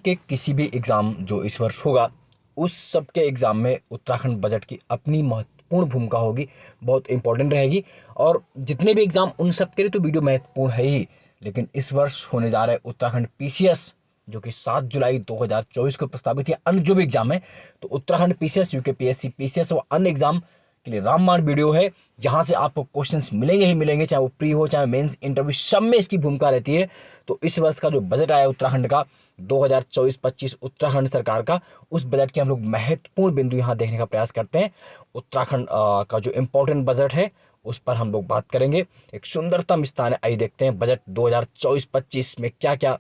के किसी भी एग्ज़ाम जो इस वर्ष होगा, उस सब के एग्ज़ाम में उत्तराखंड बजट की अपनी महत्वपूर्ण भूमिका होगी, बहुत इम्पोर्टेंट रहेगी। और जितने भी एग्ज़ाम उन सब के लिए तो वीडियो महत्वपूर्ण है ही, लेकिन इस वर्ष होने जा रहे उत्तराखंड पीसीएस जो कि 7 जुलाई 2024 को प्रस्तावित है, अन्य जो भी एग्ज़ाम है, तो उत्तराखंड पीसीएस, यूकेपीएससी पीसीएस और अन्य एग्ज़ाम के लिए रामबाण वीडियो है, जहां से आपको क्वेश्चंस मिलेंगे ही मिलेंगे, चाहे वो प्री हो चाहे मेंस इंटरव्यू, सब में इसकी भूमिका रहती है। तो इस वर्ष का जो बजट आया उत्तराखंड का 2024-25 उत्तराखंड सरकार का, उस बजट के हम लोग महत्वपूर्ण बिंदु यहाँ देखने का प्रयास करते हैं। उत्तराखंड का जो इम्पोर्टेंट बजट है उस पर हम लोग बात करेंगे। एक सुंदरतम स्थान है, आइए देखते हैं बजट 2024-25 में क्या क्या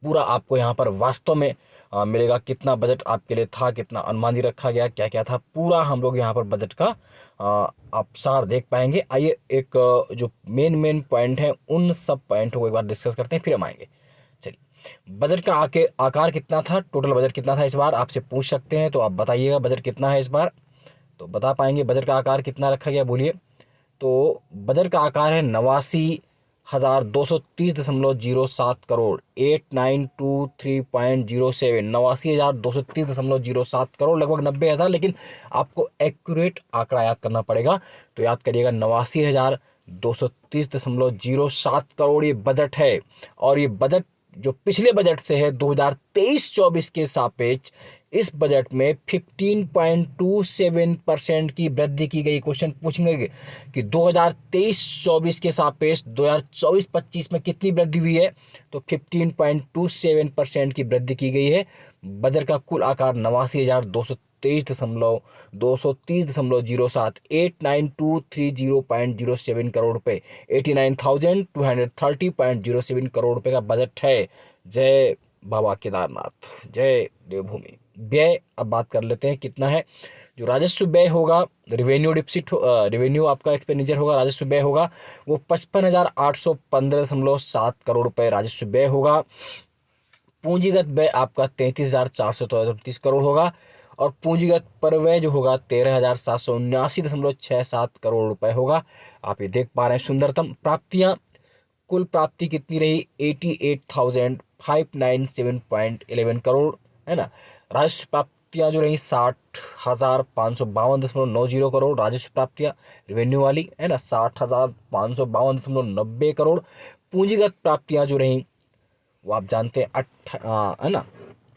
पूरा आपको यहाँ पर वास्तव में मिलेगा। कितना बजट आपके लिए था, कितना अनुमानित रखा गया, क्या क्या था, पूरा हम लोग यहाँ पर बजट का आप सार देख पाएंगे। आइए एक जो मेन पॉइंट है उन सब पॉइंटों को एक बार डिस्कस करते हैं, फिर हम आएंगे। चलिए, बजट का आकार कितना था, टोटल बजट कितना था इस बार, आपसे पूछ सकते हैं, तो आप बताइएगा बजट कितना है इस बार। तो बता पाएंगे बजट का आकार कितना रखा गया, बोलिए। तो बजट का आकार है 89,230.07 करोड़, 8923.07, 89,230.07 करोड़, लगभग 90,000। लेकिन आपको एक्यूरेट आंकड़ा याद करना पड़ेगा, तो याद करिएगा 89,230.07 करोड़ ये बजट है। और ये बजट जो पिछले बजट से है 2023-24 के सापेक्ष, इस बजट में 15.27% की वृद्धि की गई। क्वेश्चन पूछेंगे कि 2023-24 के सापेक्ष 2024-25 में कितनी वृद्धि हुई है, तो 15.27% की वृद्धि की गई है। बजट का कुल आकार 89,230.07, 89,230.07 करोड़ रुपए, 89,230.07 करोड़ रुपए का बजट है। जय बाबा केदारनाथ, जय देवभूमि। व्यय अब बात कर लेते हैं कितना है। जो राजस्व व्यय होगा, रेवेन्यू आपका एक्सपेंडिचर होगा, राजस्व व्यय होगा, वो 55,815.7 करोड़ रुपए राजस्व व्यय होगा। पूंजीगत व्यय आपका 33,433 करोड़ होगा, और पूंजीगत परव्यय जो होगा 13,779.67 करोड़ रुपए होगा। आप ये देख पा रहे हैं। सुंदरतम प्राप्तियां, कुल प्राप्ति कितनी रही, 88,597.11 करोड़, है ना। राजस्व प्राप्तियां जो रही 60,552.90 करोड़ राजस्व प्राप्तियां रेवेन्यू वाली, है ना, 60,552.90 करोड़। पूंजीगत प्राप्तियां जो रही वो आप जानते हैं है ना,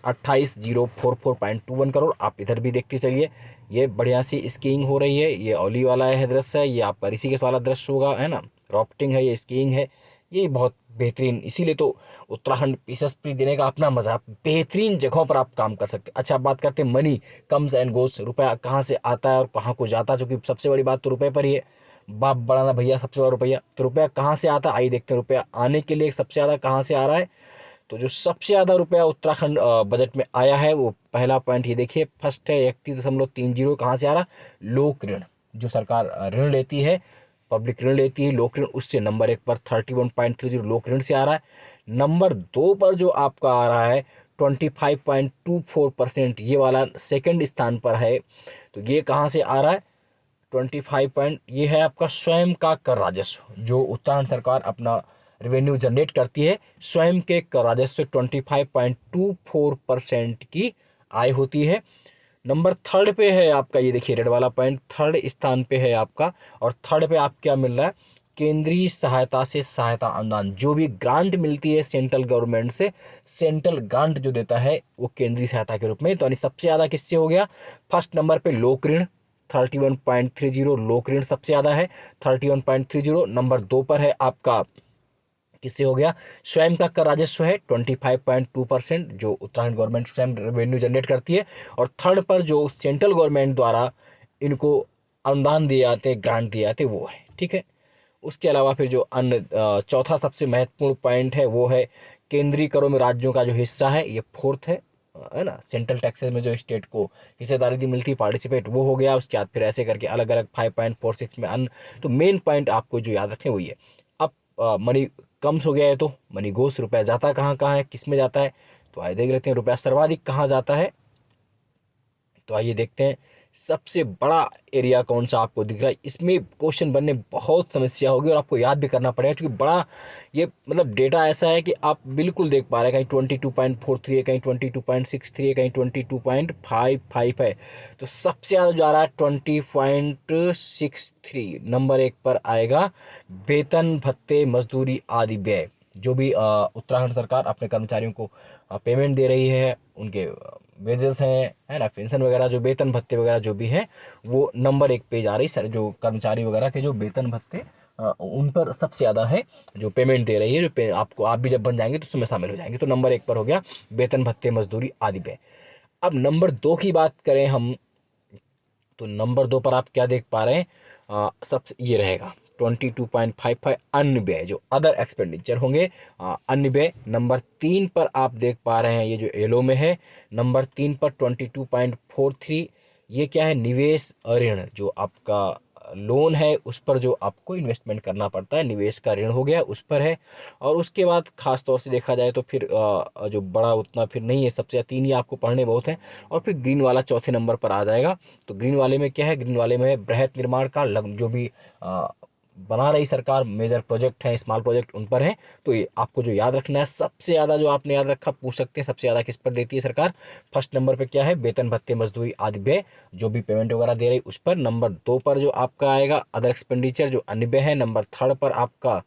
28,044.21 करोड़। आप इधर भी देखते चलिए, ये बढ़िया सी स्कीइंग हो रही है, ये ओली वाला है दृश्य है, ये आपका ऋषिकेश वाला दृश्य होगा, है ना, राफ्टिंग है, ये स्कीइंग है, ये बहुत बेहतरीन। इसीलिए तो उत्तराखंड पीसस्प्री देने का अपना मजा, बेहतरीन जगहों पर आप काम कर सकते हैं। अच्छा, बात करते हैं मनी कम्स एंड गोस, रुपया कहाँ से आता है और कहाँ को जाता है, क्योंकि सबसे बड़ी बात तो रुपये पर ही है। बाप बड़ा ना भैया, सबसे बड़ा रुपया। तो रुपया कहाँ से आता है, आइए देखते हैं रुपया आने के लिए सबसे ज़्यादा कहाँ से आ रहा है। तो जो सबसे ज़्यादा रुपया उत्तराखंड बजट में आया है, वो पहला पॉइंट ये देखिए, फर्स्ट है 31.30। कहाँ से आ रहा, लोक ऋण, जो सरकार ऋण लेती है, पब्लिक ऋण लेती है, लोक ऋण, उससे नंबर 1 पर 31.30 लोक ऋण से आ रहा है। नंबर 2 पर जो आपका आ रहा है 25.24%, ये वाला सेकंड स्थान पर है। तो ये कहाँ से आ रहा है, 25 पॉइंट, ये है आपका स्वयं का कर राजस्व, जो उत्तराखंड सरकार अपना रेवेन्यू जनरेट करती है, स्वयं के कर राजस्व 25.24% की आय होती है। नंबर 3 पे है आपका, ये देखिए रेड वाला पॉइंट, 3 स्थान पे है आपका। और 3 पे आप क्या मिल रहा है, केंद्रीय सहायता से सहायता अनुदान, जो भी ग्रांट मिलती है सेंट्रल गवर्नमेंट से, सेंट्रल ग्रांट जो देता है वो केंद्रीय सहायता के रूप में। तो यानी सबसे ज़्यादा किससे हो गया, फर्स्ट नंबर पे लोक ऋण 31.30, लोक ऋण सबसे ज़्यादा है 31.30। नंबर 2 पर है आपका, किससे हो गया, स्वयं का कर राजस्व है 25.2%, जो उत्तराखंड गवर्नमेंट स्वयं रेवेन्यू जनरेट करती है। और 3 पर जो सेंट्रल गवर्नमेंट द्वारा इनको अनुदान दिए जाते हैं, ग्रांट दिए जाते हैं, वो है, ठीक है। उसके अलावा फिर जो अन्य चौथा सबसे महत्वपूर्ण पॉइंट है वो है केंद्रीय करों में राज्यों का जो हिस्सा है, ये 4th है ना। सेंट्रल टैक्सेस में जो स्टेट को हिस्सेदारी दी मिलती है, पार्टिसिपेट, वो हो गया। उसके बाद फिर ऐसे करके अलग अलग 5.46 में अन्य। तो मेन पॉइंट आपको जो याद रखें वही है। अब मनी कम्स हो गया है, तो मनी गोस, रुपया जाता कहाँ कहाँ है, किस में जाता है, तो आइए देख लेते हैं रुपया सर्वाधिक कहाँ जाता है। तो आइए देखते हैं सबसे बड़ा एरिया कौन सा आपको दिख रहा है, इसमें क्वेश्चन बनने बहुत समस्या होगी और आपको याद भी करना पड़ेगा, क्योंकि बड़ा ये मतलब डेटा ऐसा है कि आप बिल्कुल देख पा रहे हैं, कहीं 22.43 है, कहीं 22.63 है, कहीं 22.55 है। तो सबसे ज़्यादा जा रहा है 20.63, नंबर 1 पर आएगा वेतन भत्ते मजदूरी आदि व्यय। जो भी उत्तराखंड सरकार अपने कर्मचारियों को पेमेंट दे रही है, उनके वेजेस हैं, है ना, पेंशन वगैरह, जो वेतन भत्ते वगैरह जो भी है, वो नंबर 1 पे जा रही सर। जो कर्मचारी वगैरह के जो वेतन भत्ते उन पर सबसे ज़्यादा है जो पेमेंट दे रही है, आपको, आप भी जब बन जाएंगे तो उसमें शामिल हो जाएंगे। तो नंबर 1 पर हो गया वेतन भत्ते मजदूरी आदि व्यय। अब नंबर 2 की बात करें हम, तो नंबर 2 पर आप क्या देख पा रहे हैं, सबसे ये रहेगा 22.55 अन्य व्यय, जो अदर एक्सपेंडिचर होंगे, अन्य व्यय। नंबर 3 पर आप देख पा रहे हैं, ये जो येलो में है, नंबर 3 पर 22.43, ये क्या है, निवेश ऋण, जो आपका लोन है उस पर जो आपको इन्वेस्टमेंट करना पड़ता है, निवेश का ऋण हो गया उस पर है। और उसके बाद खास तौर से देखा जाए तो फिर जो बड़ा उतना फिर नहीं है, सबसे 3 ही आपको पढ़ने बहुत हैं। और फिर ग्रीन वाला चौथे नंबर पर आ जाएगा। तो ग्रीन वाले में क्या है, ग्रीन वाले में है बृहत निर्माण का जो भी बना रही सरकार, मेजर प्रोजेक्ट है, स्मॉल प्रोजेक्ट उन पर है। तो ये आपको जो याद रखना है, सबसे ज़्यादा जो आपने याद रखा, पूछ सकते हैं सबसे ज़्यादा किस पर देती है सरकार। फर्स्ट नंबर पे क्या है, वेतन भत्ते मजदूरी आदि व्यय, जो भी पेमेंट वगैरह दे रही उस पर। नंबर 2 पर जो आपका आएगा अदर एक्सपेंडिचर, जो अन्य व्यय है। नंबर 3 पर आपका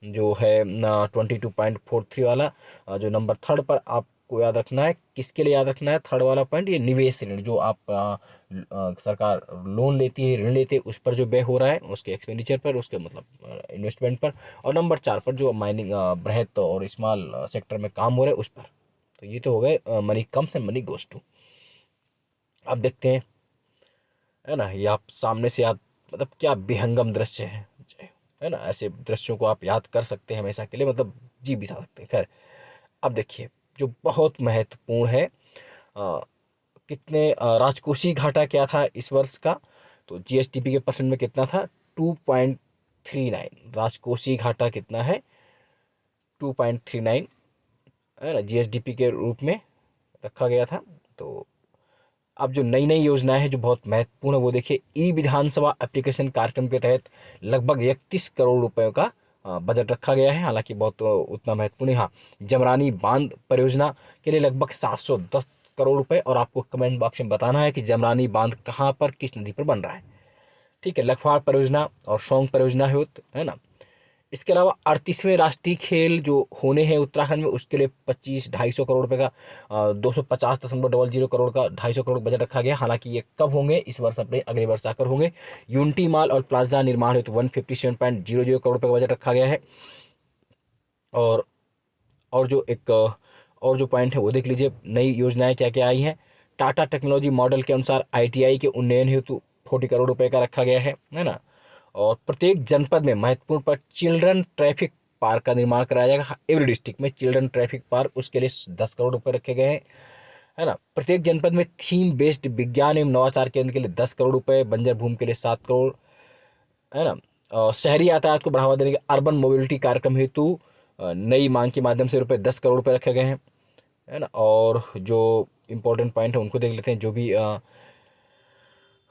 जो है 22.43 वाला, जो नंबर 3 पर आपको याद रखना है, किसके लिए याद रखना है, थर्ड वाला पॉइंट, ये निवेश ऋण, जो आप सरकार लोन लेती है, ऋण लेती है, उस पर जो व्यय हो रहा है, उसके एक्सपेंडिचर पर, उसके मतलब इन्वेस्टमेंट पर। और नंबर 4 पर जो माइनिंग, बृहत और स्मॉल सेक्टर में काम हो रहा है उस पर। तो ये तो हो गए money comes and money goes to. अब देखते हैं, है ना, ये आप सामने से आप मतलब क्या विहंगम दृश्य है ना, ऐसे दृश्यों को आप याद कर सकते हैं हमेशा के लिए, मतलब जी भी सकते हैं। खैर, अब देखिए जो बहुत महत्वपूर्ण है, कितने राजकोषीय घाटा क्या था इस वर्ष का, तो जीएसडीपी के परसेंट में कितना था, 2.39। राजकोषीय घाटा कितना है, 2.39, है ना, जीएसडीपी के रूप में रखा गया था। तो अब जो नई नई योजनाएं हैं जो बहुत महत्वपूर्ण है, वो देखिए, ई विधानसभा एप्लीकेशन कार्यक्रम के तहत लगभग 31 करोड़ रुपए का बजट रखा गया है। हालांकि बहुत उतना महत्वपूर्ण है। हाँ, जमरानी बांध परियोजना के लिए लगभग 710 करोड़ रुपए। और आपको कमेंट बॉक्स में बताना है कि जमरानी बांध कहाँ पर, किस नदी पर बन रहा है। ठीक है, लखवाड़ परियोजना और सौंग परियोजना है ना। इसके अलावा 38वें राष्ट्रीय खेल जो होने हैं उत्तराखंड में, उसके लिए 250 करोड़ रुपए का 250.00 करोड़ का 250 करोड़ बजट रखा गया। हालांकि ये कब होंगे, इस वर्ष अपने अगले वर्ष आकर होंगे। यूनिटी मॉल और प्लाजा निर्माण हेतु 157.00 करोड़ रुपए का बजट रखा गया है। और और जो एक और जो पॉइंट है वो देख लीजिए, नई योजनाएं क्या क्या आई हैं। टाटा टेक्नोलॉजी मॉडल के अनुसार आईटीआई के उन्नयन हेतु 40 करोड़ रुपए का रखा गया है ना। और प्रत्येक जनपद में महत्वपूर्ण पर चिल्ड्रन ट्रैफिक पार्क का निर्माण कराया जाएगा। एवरी डिस्ट्रिक्ट में चिल्ड्रन ट्रैफिक पार्क, उसके लिए 10 करोड़ रुपए रखे गए हैं, है ना। प्रत्येक जनपद में थीम बेस्ड विज्ञान एवं नवाचार केंद्र के लिए 10 करोड़ रुपए, बंजर भूमि के लिए 7 करोड़, है ना। शहरी यातायात को बढ़ावा देने के अर्बन मोबिलिटी कार्यक्रम हेतु नई मांग के माध्यम से 10 करोड़ रुपए रखे गए हैं, है ना। और जो इम्पोर्टेंट पॉइंट है उनको देख लेते हैं। जो भी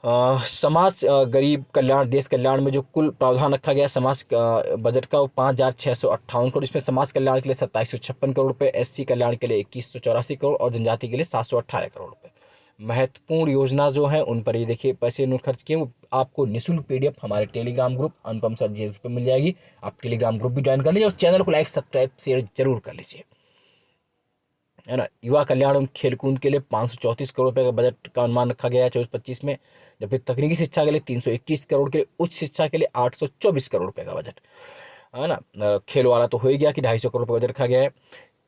समाज गरीब कल्याण देश कल्याण में जो कुल प्रावधान रखा गया समाज बजट का, वो 5,658 करोड़। इसमें समाज कल्याण के लिए 2756 करोड़ रुपए, एससी कल्याण के लिए 2184 करोड़ और जनजाति के लिए 718 करोड़ रुपए। महत्वपूर्ण योजना जो है उन पर ये देखिए पैसे उन्होंने खर्च किए। वो आपको निःशुल्क पीडीएफ हमारे टेलीग्राम ग्रुप अनुपम सर जी पे मिल जाएगी। आप टेलीग्राम ग्रुप भी ज्वाइन कर लीजिए और चैनल को लाइक सब्सक्राइब शेयर जरूर कर लीजिए, है ना। युवा कल्याण एवं खेलकूद के लिए 534 करोड़ रुपए का बजट का अनुमान रखा गया है 24-25 में। जबकि तकनीकी शिक्षा के लिए 321 करोड़ के लिए, उच्च शिक्षा के लिए 824 करोड़ रुपए का बजट, है ना। खेल वाला तो हो ही गया कि 250 करोड़ रुपए बजट रखा गया है।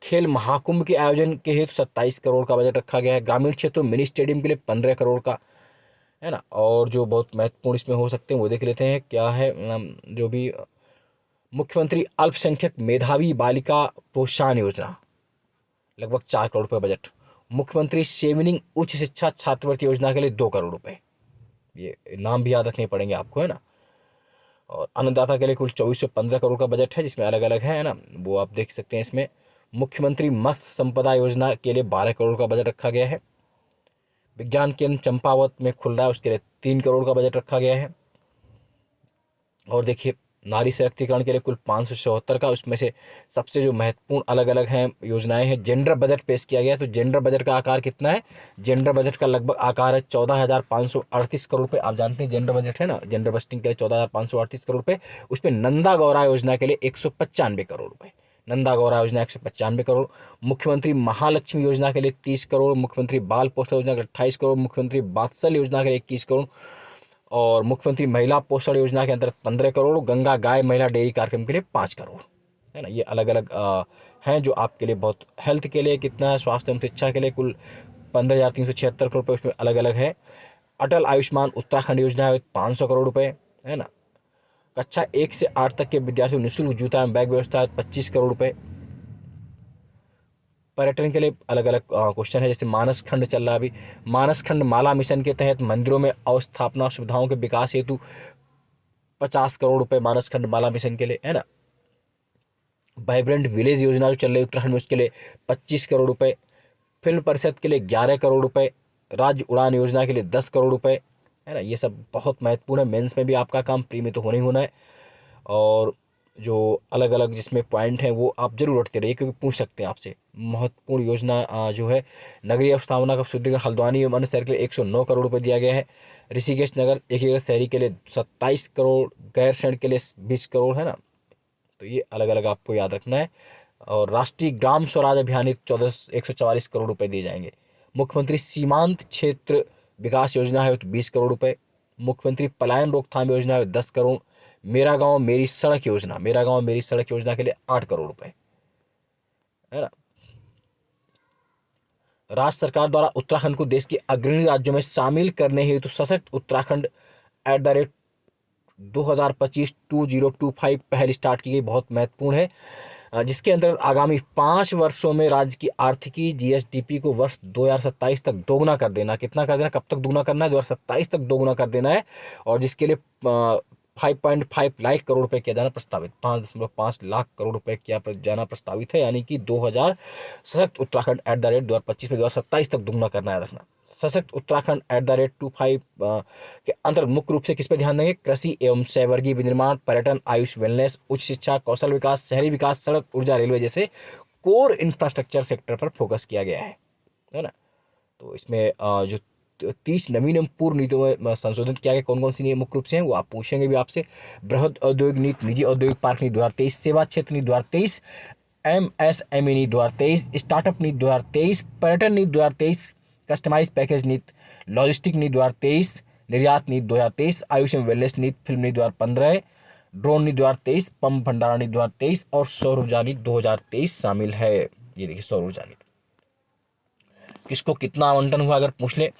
खेल महाकुंभ के आयोजन के हेतु 27 करोड़ का बजट रखा गया है। ग्रामीण क्षेत्रों में मिनी स्टेडियम के लिए 15 करोड़ का, है ना। और जो बहुत महत्वपूर्ण इसमें हो सकते हैं वो देख लेते हैं क्या है। जो भी मुख्यमंत्री अल्पसंख्यक मेधावी बालिका प्रोत्साहन योजना, लगभग 4 करोड़ रुपए बजट। मुख्यमंत्री सेविनिंग उच्च शिक्षा छात्रवृत्ति योजना के लिए 2 करोड़ रुपए। ये नाम भी याद रखने पड़ेंगे आपको, है ना। और अन्नदाता के लिए कुल 2415 करोड़ का बजट है, जिसमें अलग अलग है ना, वो आप देख सकते हैं इसमें। मुख्यमंत्री मत्स्य संपदा योजना के लिए 12 करोड़ का बजट रखा गया है। विज्ञान केंद्र चंपावत में खुल रहा है, उसके लिए 3 करोड़ का बजट रखा गया है। और देखिए नारी सशक्तिकरण के लिए कुल 574 का, उसमें से सबसे जो महत्वपूर्ण अलग अलग हैं योजनाएं हैं, जेंडर बजट पेश किया गया है। तो जेंडर बजट का आकार कितना है? जेंडर बजट का लगभग आकार है 14,538 करोड़ रुपये। आप जानते हैं जेंडर बजट है ना, जेंडर बजटिंग के लिए 14,538 करोड़ रुपये। उसमें नंदा गौरा योजना के लिए 195 करोड़ रुपये, नंदा गौरा योजना 195 करोड़। मुख्यमंत्री महालक्ष्मी योजना के लिए 30 करोड़, मुख्यमंत्री बाल पोषण योजना के लिए 28 करोड़, मुख्यमंत्री वात्सल्य योजना के लिए 21 करोड़, और मुख्यमंत्री महिला पोषण योजना के अंतर्गत 15 करोड़, गंगा गाय महिला डेयरी कार्यक्रम के लिए 5 करोड़, है ना। ये अलग अलग हैं जो आपके लिए बहुत, हेल्थ के लिए कितना है, स्वास्थ्य एवं शिक्षा के लिए कुल 15,376 करोड़ रुपये, उसमें अलग अलग है। अटल आयुष्मान उत्तराखंड योजना है 500 करोड़ रुपये, है ना। कक्षा 1 से 8 तक के विद्यार्थियों को निःशुल्क जूता एवं बैग व्यवस्था है 25 करोड़ रुपये। पर्यटन के लिए अलग अलग क्वेश्चन है, जैसे मानस खंड चल रहा है अभी, मानस खंड माला मिशन के तहत मंदिरों में अवस्थापना सुविधाओं के विकास हेतु 50 करोड़ रुपए मानस खंड माला मिशन के लिए, है ना। वाइब्रेंट विलेज योजना जो चल रही है उत्तराखंड में, उसके लिए 25 करोड़ रुपए। फिल्म परिषद के लिए 11 करोड़ रुपए, राज्य उड़ान योजना के लिए 10 करोड़ रुपए, है ना। ये सब बहुत महत्वपूर्ण है, मेंस में भी आपका काम, प्री में तो होना ही होना है। और जो अलग अलग जिसमें पॉइंट हैं वो आप जरूर रटते रहिए, क्योंकि पूछ सकते हैं आपसे। महत्वपूर्ण योजना जो है, नगरीय अवस्थापना का सुदृढ़ हल्द्वानी एवं अन्य शहर के लिए 109 करोड़ रुपए दिया गया है। ऋषिकेश नगर एकीकृत शहरी के लिए 27 करोड़, गैरसैंण के लिए 20 करोड़, है ना। तो ये अलग अलग आपको याद रखना है। और राष्ट्रीय ग्राम स्वराज अभियान 144 करोड़ रुपए दिए जाएंगे। मुख्यमंत्री सीमांत क्षेत्र विकास योजना है तो 20 करोड़ रुपए। मुख्यमंत्री पलायन रोकथाम योजना है 10 करोड़। मेरा गांव मेरी सड़क योजना, मेरा गांव मेरी सड़क योजना के लिए 8 करोड़ रुपए, है ना। राज्य सरकार द्वारा उत्तराखंड को देश के अग्रणी राज्यों में शामिल करने हेतु सशक्त उत्तराखंड @ 2025 पहल स्टार्ट की गई, बहुत महत्वपूर्ण है, जिसके अंतर्गत आगामी 5 वर्षों में राज्य की आर्थिकी जीएसडीपी को वर्ष 2027 तक दोगुना कर देना। कितना कर देना, कब तक दोगुना करना है? 2027 तक दोगुना कर देना है। और जिसके लिए 5.5 लाख करोड़ रुपए किया जाना प्रस्तावित, 5.5 लाख करोड़ रुपए किया जाना प्रस्तावित है। यानी कि 2000 सशक्त उत्तराखंड @ 2025 में 2027 तक दोगुना करना है रखना। सशक्त उत्तराखंड @ 25 के अंतर्गत मुख्य रूप से किस पे ध्यान देंगे? कृषि एवं शैवर्गीय विनिर्माण, पर्यटन, आयुष, वेलनेस, उच्च शिक्षा, कौशल विकास, शहरी विकास, सड़क, ऊर्जा, रेलवे जैसे कोर इंफ्रास्ट्रक्चर सेक्टर पर फोकस किया गया है ना। तो इसमें जो 30 नवीन एवं पूर्व नीतियों में संशोधित किया गया, कौन कौन सी नीति मुख्य रूप से हैं वो आप पूछेंगे भी आपसे। बृहद औद्योगिक नीति, निजी औद्योगिक पार्क नीति 2023, सेवा क्षेत्र नीति 2023, एमएसएमई नीति 2023, स्टार्टअप नीति 2023, पर्यटन नीति 2023, कस्टमाइज पैकेज नीति, लॉजिस्टिक नीति 2023, निर्यात नीति 2023, आयुष एवं वेलनेस नीति, फिल्म नीति 2015, ड्रोन नीति 2023, पंप भंडारण नीति 2023 और सौर ऊर्जा नीति 2023 शामिल है। ये देखिए सौर ऊर्जा नीति, किसको कितना आवंटन हुआ अगर पूछ ले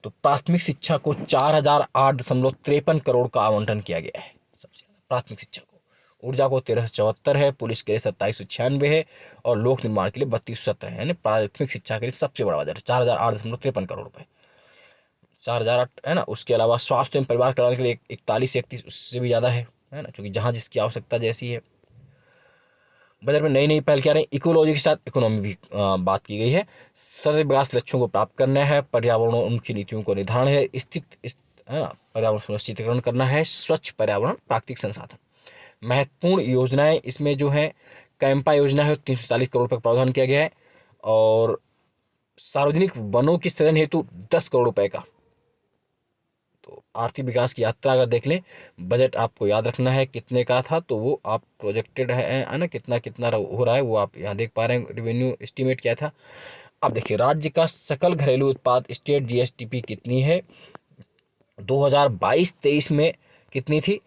तो प्राथमिक शिक्षा को 4,008.53 करोड़ का आवंटन किया गया है, सबसे ज्यादा प्राथमिक शिक्षा को। ऊर्जा को 1374 है, पुलिस के लिए 2796 है, और लोक निर्माण के लिए 3270 है। यानी प्राथमिक शिक्षा के लिए सबसे बड़ा बजट 4,008.53 करोड़ रुपए, 4,008, है ना। उसके अलावा स्वास्थ्य एवं परिवार कल्याण के लिए 4131, उससे भी ज्यादा है ना, क्योंकि जहाँ जिसकी आवश्यकता जैसी है। बजट में नई नई पहल क्या रही, इकोलॉजी के साथ इकोनॉमी भी बात की गई है। सतत विकास लक्ष्यों को प्राप्त करना है, पर्यावरण उनकी नीतियों को निर्धारण है, है ना, पर्यावरण सुनिश्चितकरण करना है, स्वच्छ पर्यावरण, प्राकृतिक संसाधन। महत्वपूर्ण योजनाएं इसमें जो है, कैंपा योजना है 340 करोड़ रुपये का प्रावधान किया गया है, और सार्वजनिक वनों की सृजन हेतु 10 करोड़ रुपए का। तो आर्थिक विकास की यात्रा अगर देख लें, बजट आपको याद रखना है कितने का था, तो वो आप प्रोजेक्टेड है ना, कितना कितना हो रहा है वो आप यहाँ देख पा रहे हैं। रेवेन्यू एस्टीमेट क्या था, अब देखिए राज्य का सकल घरेलू उत्पाद स्टेट जीएसडीपी कितनी है 2022-23 में, कितनी थी?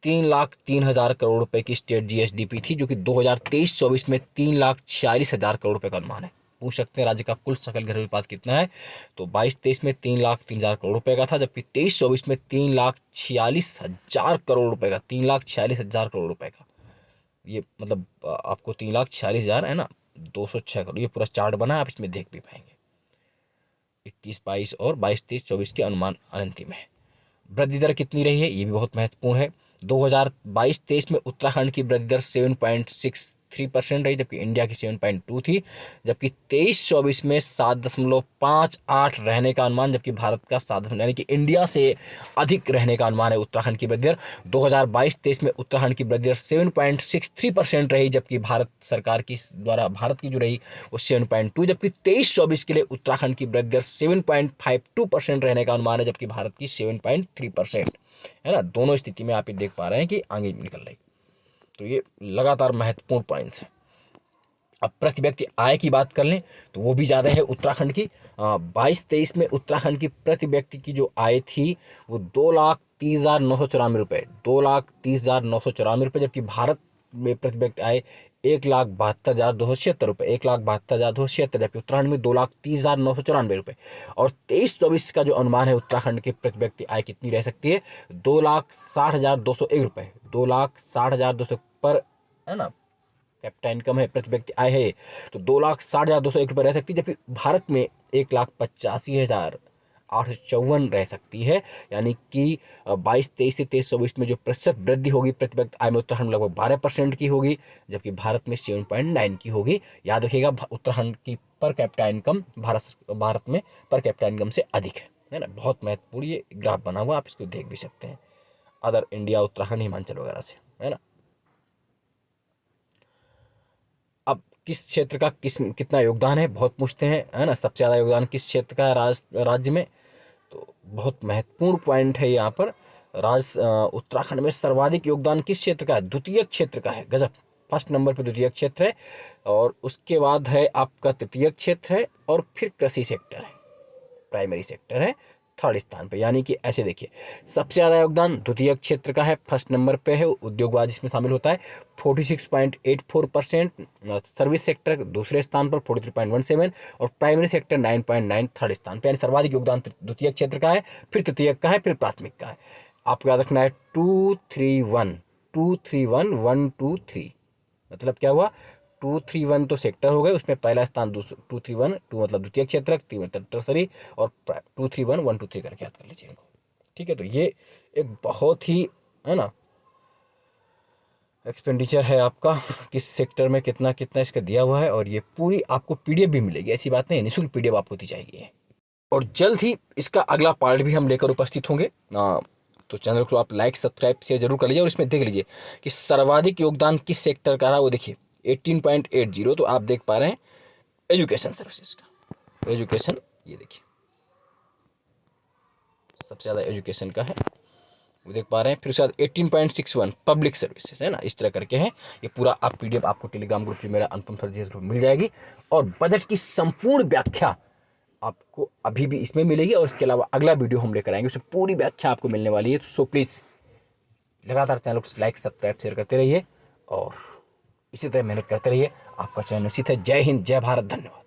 3,03,000 करोड़ रुपए की स्टेट जीएसडीपी थी, जो कि 2023-24 में 3,46,000 करोड़ रुपए का अनुमान है। पूछ सकते हैं राज्य का कुल सकल घरेलू उत्पाद कितना है, तो 22-23 में 3,03,000 करोड़ रुपए का था, जबकि 23-24 में 3,46,000 करोड़ रुपए का, 3,46,000 करोड़ रुपए का। ये मतलब आपको 3,46,000 है ना, 206 करोड़, ये पूरा चार्ट बना है, आप इसमें देख भी पाएंगे। 21-22 और 22-23-24 के अनुमान अंतिम है। वृद्धि दर कितनी रही है, ये भी बहुत महत्वपूर्ण है। 2022-23 में उत्तराखंड की वृद्धि दर 6.3% रही, जबकि इंडिया की 7.2 थी, जबकि 23-24 में 7.58 रहने का अनुमान, जबकि भारत का 7 यानी कि इंडिया से अधिक रहने का अनुमान है उत्तराखंड की वृद्धि दर। 2022-23 में उत्तराखंड की वृद्धि दर 7.63% रही, जबकि भारत सरकार की द्वारा भारत की जो रही वो 7.2, जबकि 23-24 के लिए उत्तराखंड की वृद्धि दर 7.52% रहने का अनुमान है, जबकि भारत की 7.3% है ना। दोनों स्थिति में आप ये देख पा रहे हैं कि आगे निकल रही। तो ये लगातार महत्वपूर्ण पॉइंट्स हैं। अब प्रति व्यक्ति आय की बात कर लें तो वो भी ज़्यादा है उत्तराखंड की। 22-23 में उत्तराखंड की प्रति व्यक्ति की जो आय थी वो 2,30,994 रुपये, 2,30,994 रुपये, जबकि भारत में प्रति व्यक्ति आय 1,72,276 रुपये, 1,72,276, जबकि उत्तराखंड में 2,30,994 रुपये। और 23-24 का जो अनुमान है उत्तराखंड के प्रति व्यक्ति आय कितनी रह सकती है, 2,60,201 रुपये, 2,60,200 पर, है ना, कैपिटा इनकम है, प्रति व्यक्ति आय है, तो 2,60,201 रुपये रह सकती है, जबकि भारत में 1,85,854 रह सकती है। यानी कि 22-23 से 23-24 में जो प्रतिशत वृद्धि होगी प्रति व्यक्ति आय में उत्तराखंड में लगभग 12% की होगी, जबकि भारत में 7.9 की होगी। याद रखिएगा उत्तराखंड की पर कैपिटा इनकम भारत में पर कैपिटा इनकम से अधिक है ना। बहुत महत्वपूर्ण ये ग्राफ बना हुआ, आप इसको देख भी सकते हैं, अदर इंडिया, उत्तराखंड, हिमाचल वगैरह से, है ना। अब किस क्षेत्र का कितना योगदान है बहुत पूछते हैं, है ना। सबसे ज़्यादा योगदान किस क्षेत्र का है राज्य में, तो बहुत महत्वपूर्ण पॉइंट है यहाँ पर। उत्तराखंड में सर्वाधिक योगदान किस क्षेत्र का है, द्वितीय क्षेत्र का है। गजब, फर्स्ट नंबर पर द्वितीय क्षेत्र है, और उसके बाद है आपका तृतीय क्षेत्र है, और फिर कृषि सेक्टर है, प्राइमरी सेक्टर है थर्ड स्थान पे। यानी कि ऐसे देखिए, सबसे ज़्यादा योगदान द्वितीय क्षेत्र का है, फर्स्ट नंबर पे है, उद्योगवाद इसमें शामिल होता है 46.84%, सर्विस सेक्टर दूसरे स्थान पर 43.17, और प्राइमरी सेक्टर 9.9 थर्ड स्थान पे। यानी सर्वाधिक योगदान द्वितीय क्षेत्र का है, फिर तृतीय का है, फिर प्राथमिक का है। आपको याद रखना है 231 231 1 2 3, मतलब क्या हुआ, 231 तो सेक्टर हो गए, उसमें पहला स्थान 231, 2 मतलब द्वितीय क्षेत्र, 3 मतलब टर्सरी, और 231 1 2 3 करके याद कर लीजिए इनको। ठीक है, तो ये एक बहुत ही, है ना, एक्सपेंडिचर है आपका, किस सेक्टर में कितना कितना इसका दिया हुआ है, और ये पूरी आपको पीडीएफ भी मिलेगी, ऐसी बात नहीं, निःशुल्क पीडीएफ आपको दी जाएगी। और जल्द ही इसका अगला पार्ट भी हम लेकर उपस्थित होंगे। तो चैनल को आप लाइक सब्सक्राइब शेयर जरूर कर लीजिए, और इसमें देख लीजिए कि सर्वाधिक योगदान किस सेक्टर का रहा, वो देखिए 18.80, तो आप देख पा रहे हैं एजुकेशन सर्विसेज का, एजुकेशन, ये देखिए सबसे ज़्यादा एजुकेशन का है, वो देख पा रहे हैं। फिर उसके बाद 18.61 पब्लिक सर्विसेज, है ना, इस तरह करके है। ये पूरा आप पीडीएफ आपको टेलीग्राम ग्रुप में, मेरा अनुपम सर जी ग्रुप मिल जाएगी, और बजट की संपूर्ण व्याख्या आपको अभी भी इसमें मिलेगी, और इसके अलावा अगला वीडियो हम लेकर आएंगे, उसमें पूरी व्याख्या आपको मिलने वाली है। तो सो प्लीज़ लगातार चैनल को लाइक सब्सक्राइब शेयर करते रहिए, और इसी तरह मेहनत करते रहिए। आपका चैनल निश्चित है। जय हिंद, जय भारत, धन्यवाद।